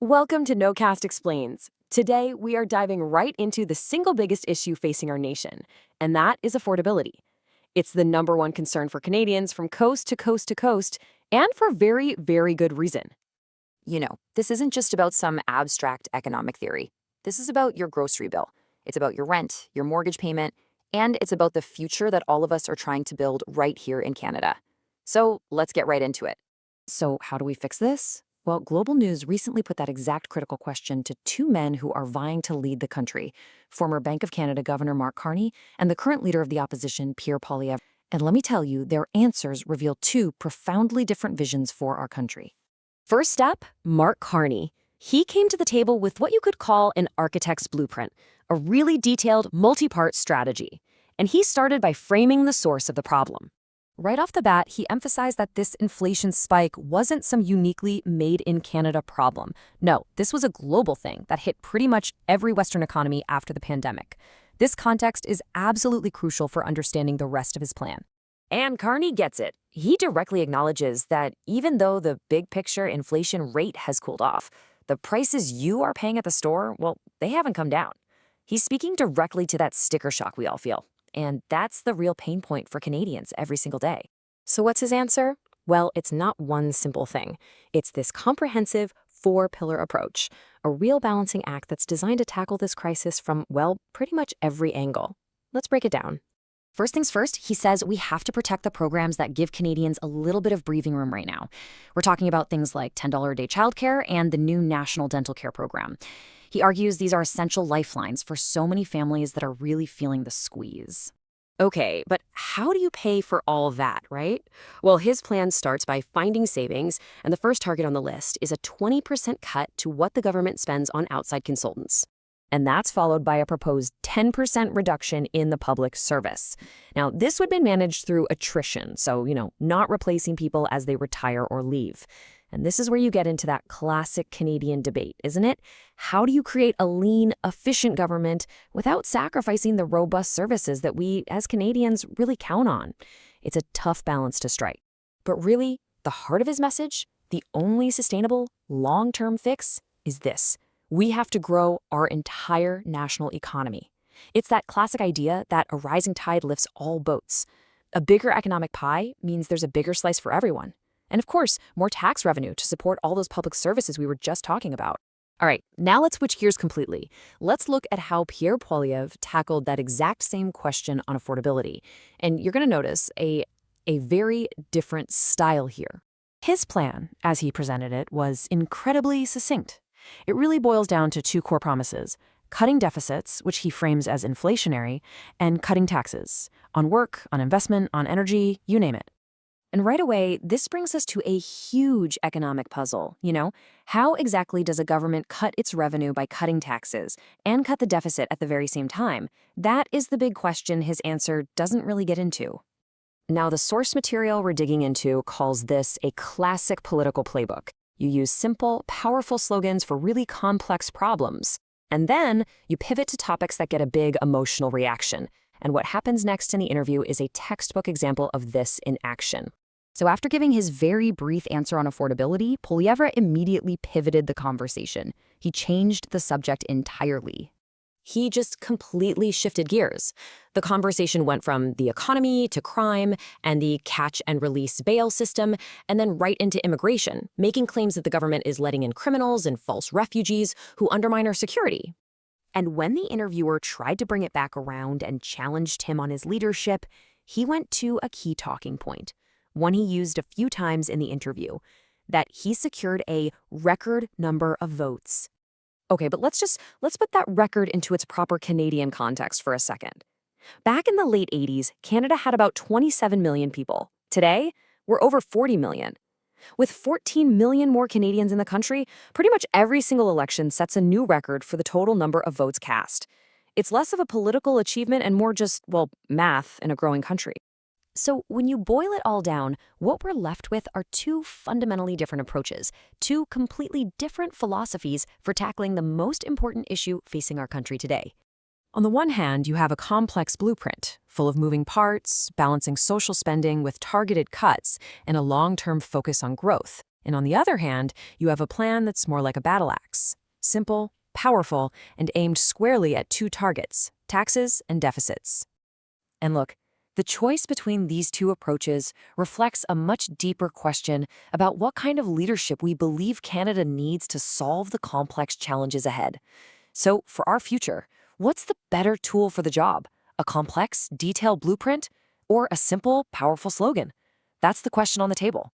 Welcome to Nodecast-Explains. Today, we are diving right into the single biggest issue facing our nation, and that is affordability. It's the number one concern for Canadians from coast to coast to coast, and for very, very good reason. This isn't just about some abstract economic theory. This is about your grocery bill. It's about your rent, your mortgage payment, and it's about the future that all of us are trying to build right here in Canada. So let's get right into it. So how do we fix this? Well, Global News recently put that exact critical question to two men who are vying to lead the country, former Bank of Canada Governor Mark Carney and the current leader of the opposition, Pierre Poilievre. And let me tell you, their answers reveal two profoundly different visions for our country. First up, Mark Carney. He came to the table with what you could call an architect's blueprint, a really detailed, multi-part strategy. And he started by framing the source of the problem. Right off the bat, he emphasized that this inflation spike wasn't some uniquely made-in-Canada problem. No, this was a global thing that hit pretty much every Western economy after the pandemic. This context is absolutely crucial for understanding the rest of his plan. And Carney gets it. He directly acknowledges that even though the big picture inflation rate has cooled off, the prices you are paying at the store, well, they haven't come down. He's speaking directly to that sticker shock we all feel. And that's the real pain point for Canadians every single day. So what's his answer? Well, it's not one simple thing. It's this comprehensive four-pillar approach, a real balancing act that's designed to tackle this crisis from, well, pretty much every angle. Let's break it down. First things first, he says we have to protect the programs that give Canadians a little bit of breathing room right now. We're talking about things like $10 a day childcare and the new National Dental Care Program. He argues these are essential lifelines for so many families that are really feeling the squeeze. Okay, but how do you pay for all that, right? Well, his plan starts by finding savings, and the first target on the list is a 20% cut to what the government spends on outside consultants. And that's followed by a proposed 10% reduction in the public service. Now, this would be managed through attrition, so, not replacing people as they retire or leave. And this is where you get into that classic Canadian debate, isn't it? How do you create a lean, efficient government without sacrificing the robust services that we, as Canadians, really count on? It's a tough balance to strike. But really, the heart of his message, the only sustainable, long-term fix, is this. We have to grow our entire national economy. It's that classic idea that a rising tide lifts all boats. A bigger economic pie means there's a bigger slice for everyone. And of course, more tax revenue to support all those public services we were just talking about. All right, now let's switch gears completely. Let's look at how Pierre Poilievre tackled that exact same question on affordability. And you're going to notice a very different style here. His plan, as he presented it, was incredibly succinct. It really boils down to two core promises: cutting deficits, which he frames as inflationary, and cutting taxes on work, on investment, on energy, you name it. And right away, this brings us to a huge economic puzzle. How exactly does a government cut its revenue by cutting taxes and cut the deficit at the very same time? That is the big question his answer doesn't really get into. Now, the source material we're digging into calls this a classic political playbook. You use simple, powerful slogans for really complex problems. And then you pivot to topics that get a big emotional reaction. And what happens next in the interview is a textbook example of this in action. So after giving his very brief answer on affordability, Poilievre immediately pivoted the conversation. He changed the subject entirely. He just completely shifted gears. The conversation went from the economy to crime and the catch and release bail system, and then right into immigration, making claims that the government is letting in criminals and false refugees who undermine our security. And when the interviewer tried to bring it back around and challenged him on his leadership, he went to a key talking point, one he used a few times in the interview, that he secured a record number of votes. Okay, but let's put that record into its proper Canadian context for a second. Back in the late 80s, Canada had about 27 million people. Today, we're over 40 million. With 14 million more Canadians in the country, pretty much every single election sets a new record for the total number of votes cast. It's less of a political achievement and more just, math in a growing country. So when you boil it all down, what we're left with are two fundamentally different approaches, two completely different philosophies for tackling the most important issue facing our country today. On the one hand, you have a complex blueprint, full of moving parts, balancing social spending with targeted cuts, and a long-term focus on growth. And on the other hand, you have a plan that's more like a battle axe. Simple, powerful, and aimed squarely at two targets, taxes and deficits. And look, the choice between these two approaches reflects a much deeper question about what kind of leadership we believe Canada needs to solve the complex challenges ahead. So, for our future, what's the better tool for the job? A complex, detailed blueprint? Or a simple, powerful slogan? That's the question on the table.